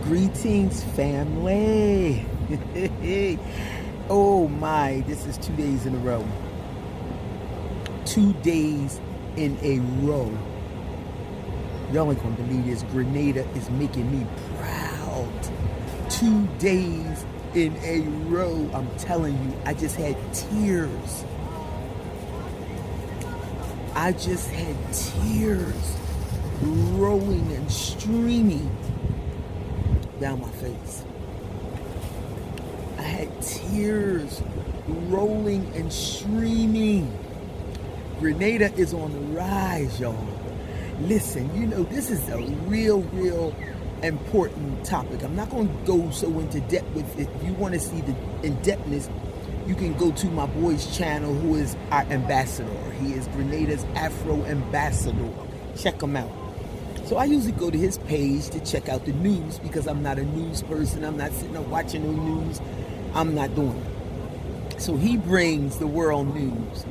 Greetings, family. Oh my, this is 2 days in a row. 2 days in a row. Y'all ain't gonna believe this. Grenada is making me proud. 2 days in a row. I'm telling you, I just had tears. I just had tears rolling and streaming down my face. I had tears rolling and streaming. Grenada is on the rise, y'all. Listen, you know, this is a real important topic. I'm not going to go so into depth with it. If you want to see the in-depthness, you can go to my boy's channel, who is our ambassador. He is Grenada's Afro ambassador. Check him out. So I usually go to his page to check out the news because I'm not a news person. I'm not sitting up watching no news. I'm not doing it. So he brings the world news.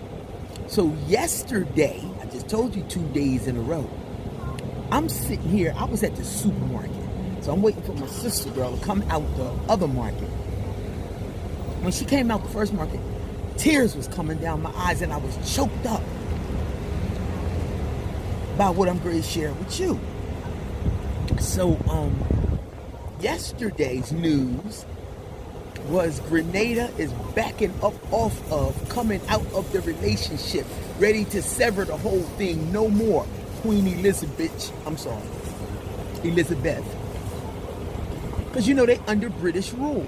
So yesterday, I just told you 2 days in a row, I'm sitting here. I was at the supermarket. So I'm waiting for my sister girl to come out the other market. When she came out the first market, tears was coming down my eyes and I was choked up by what I'm going to share with you. So yesterday's news was Grenada is backing up off of, coming out of the relationship, ready to sever the whole thing. No more Queen Elizabeth. Because you know they under British rule.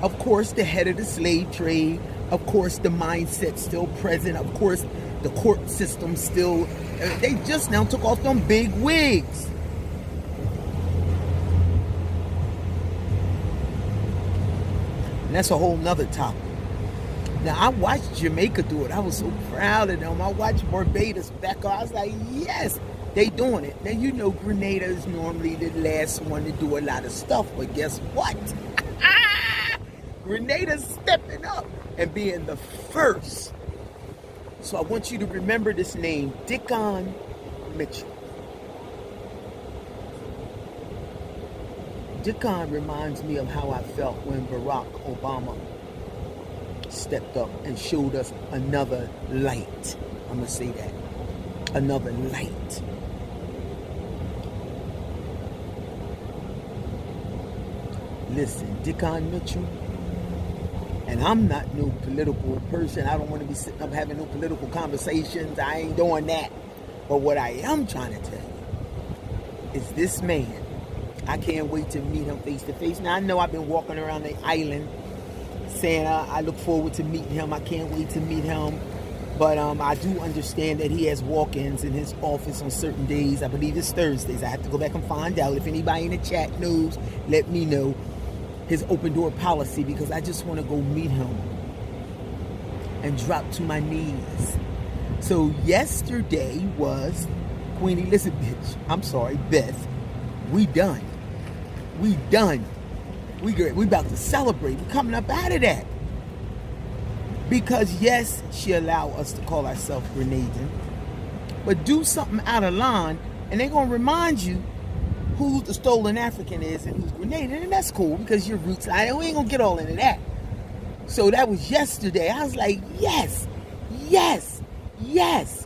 Of course, the head of the slave trade. Of course, the mindset still present. Of course, the court system still. They just now took off them big wigs. And that's a whole nother topic. Now, I watched Jamaica do it. I was so proud of them. I watched Barbados back up. I was like, yes, they doing it. Now, you know, Grenada is normally the last one to do a lot of stuff. But guess what? Grenada's stepping up and being the first. So I want you to remember this name, Dickon Mitchell. Dickon reminds me of how I felt when Barack Obama stepped up and showed us another light. I'm going to say that. Another light. Listen, Dickon Mitchell, and I'm not no political person. I don't want to be sitting up having no political conversations. I ain't doing that. But what I am trying to tell you is this man, I can't wait to meet him face to face. Now, I know I've been walking around the island saying I look forward to meeting him. I can't wait to meet him. But I do understand that he has walk-ins in his office on certain days. I believe it's Thursdays. I have to go back and find out. If anybody in the chat knows, let me know his open door policy, because I just want to go meet him and drop to my knees. So yesterday was Queen Elizabeth. Beth. We done. We about to celebrate. We're coming up out of that. Because yes, she allowed us to call ourselves Grenadan, but do something out of line and they're going to remind you who the stolen African is and who's Grenadian, and that's cool because your roots, we ain't going to get all into that. So that was yesterday. I was like, yes,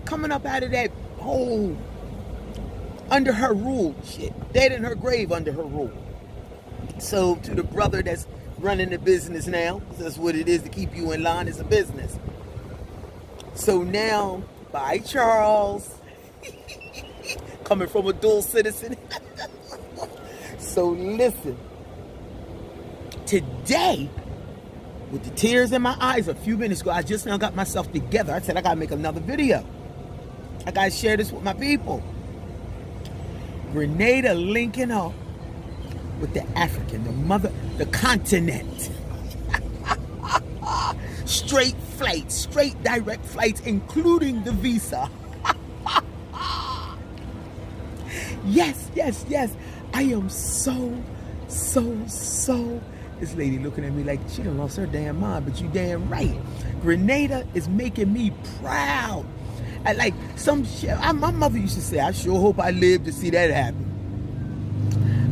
coming up out of that whole under her rule shit, dead in her grave under her rule. So to the brother that's running the business now, that's what it is to keep you in line, is a business. So now, bye Charles, coming from a dual citizen. So listen, today, with the tears in my eyes a few minutes ago, I just now got myself together. I said I gotta make another video. I gotta share this with my people. Grenada linking up with the African, the continent. Straight flights, straight direct flights, including the visa. Yes. I am so. This lady looking at me like she done lost her damn mind, but you damn right. Grenada is making me proud. Like some shit. My mother used to say, I sure hope I live to see that happen.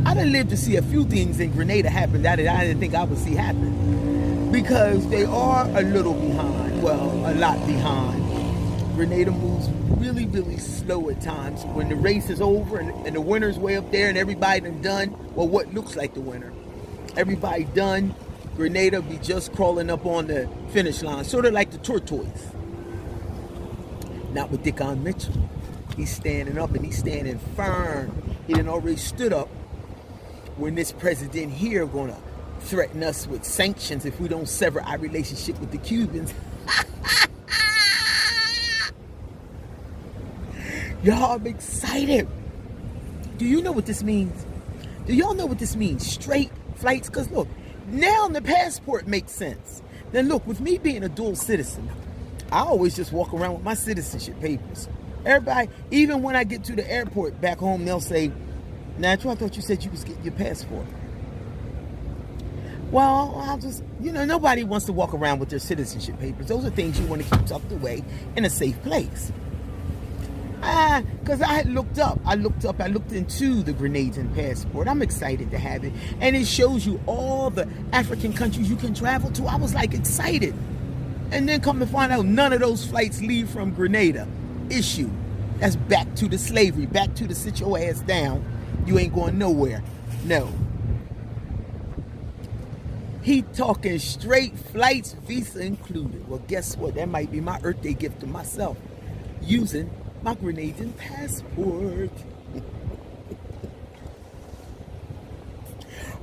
I done lived to see a few things in Grenada happen that I didn't think I would see happen. Because they are a little behind, well, a lot behind. Grenada moves really, really slow at times. When the race is over and the winner's way up there and everybody done, well, what looks like the winner. Everybody done, Grenada be just crawling up on the finish line, sort of like the tortoise. Not with Dickon Mitchell. He's standing up and he's standing firm. He done already stood up when this president here gonna threaten us with sanctions if we don't sever our relationship with the Cubans. Y'all, I'm excited. Do you know what this means? Do y'all know what this means? Straight flights? Because look, now the passport makes sense. Then look, with me being a dual citizen, I always just walk around with my citizenship papers. Everybody, even when I get to the airport back home, they'll say, Natural, I thought you said you was getting your passport. Well, I'll just, nobody wants to walk around with their citizenship papers. Those are things you want to keep tucked away in a safe place. Because I looked into the Grenadian passport. I'm excited to have it. And it shows you all the African countries you can travel to. I was like excited. And then come to find out none of those flights leave from Grenada. Issue. That's back to the slavery. Back to the sit your ass down. You ain't going nowhere. No. He talking straight flights, visa included. Well, guess what? That might be my Earth Day gift to myself. Using my Grenadian passport.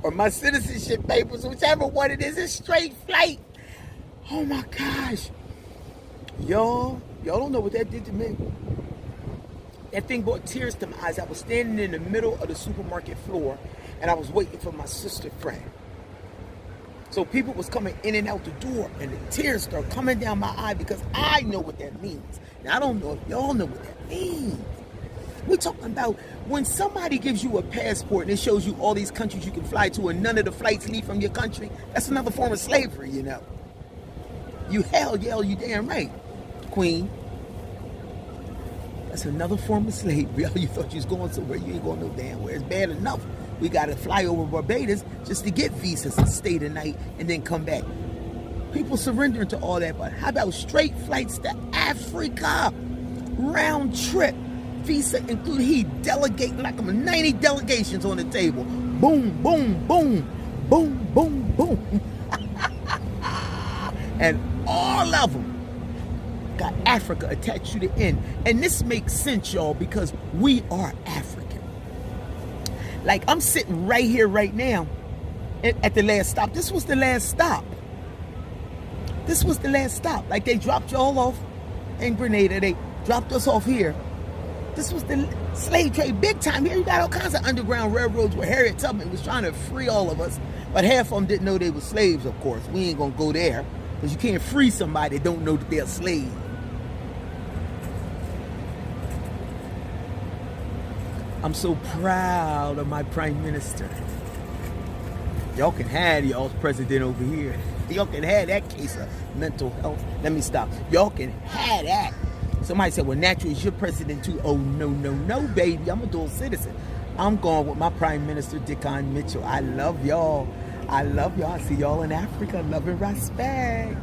Or my citizenship papers, whichever one it is, it's straight flight. Oh my gosh. Y'all don't know what that did to me. That thing brought tears to my eyes. I was standing in the middle of the supermarket floor and I was waiting for my sister friend. So people was coming in and out the door and the tears started coming down my eye because I know what that means. Now, I don't know if y'all know what that means. We're talking about when somebody gives you a passport and it shows you all these countries you can fly to and none of the flights leave from your country. That's another form of slavery, You you damn right, Queen. That's another form of slavery. You thought you was going somewhere. You ain't going no damn where. It's bad enough. We got to fly over Barbados just to get visas and stay the night and then come back. People surrendering to all that. But how about straight flights to Africa? Round trip. Visa included. He delegating like 90 delegations on the table. Boom, boom, boom. Boom, boom, boom. And all of them got Africa attached to the end. And this makes sense, y'all, because we are African. Like, I'm sitting right here, right now, at the last stop. This was the last stop. This was the last stop. Like, they dropped y'all off in Grenada. They dropped us off here. This was the slave trade, big time. Here you got all kinds of underground railroads where Harriet Tubman was trying to free all of us. But half of them didn't know they were slaves, of course. We ain't going to go there. Because you can't free somebody that don't know that they're a slave. I'm so proud of my prime minister. Y'all can have y'all's president over here. Y'all can have that case of mental health. Let me stop. Y'all can have that. Somebody said, well, Natural is your president too. Oh, no, baby. I'm a dual citizen. I'm going with my prime minister, Dickon Mitchell. I love y'all. I see y'all in Africa. Love and respect.